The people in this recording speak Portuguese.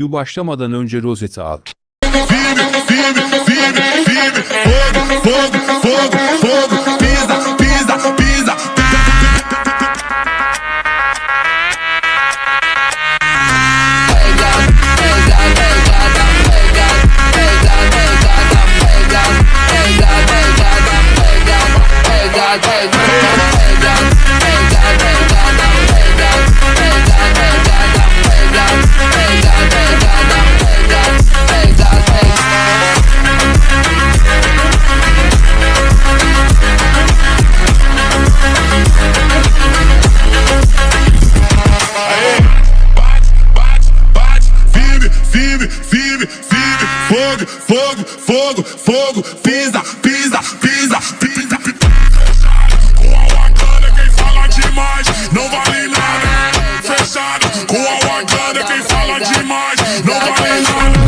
Yu başlamadan önce rozeti al. Firme, firme, firme, firme. Fogo, fogo, fogo, fogo. Pisa, pisa, pisa. Firme, firme, firme. Fogo, fogo, fogo, fogo. Pisa, pisa, pisa, pisa. Com a Wakanda quem fala demais não vale nada. Fechado com a Wakanda quem fala demais não vale nada.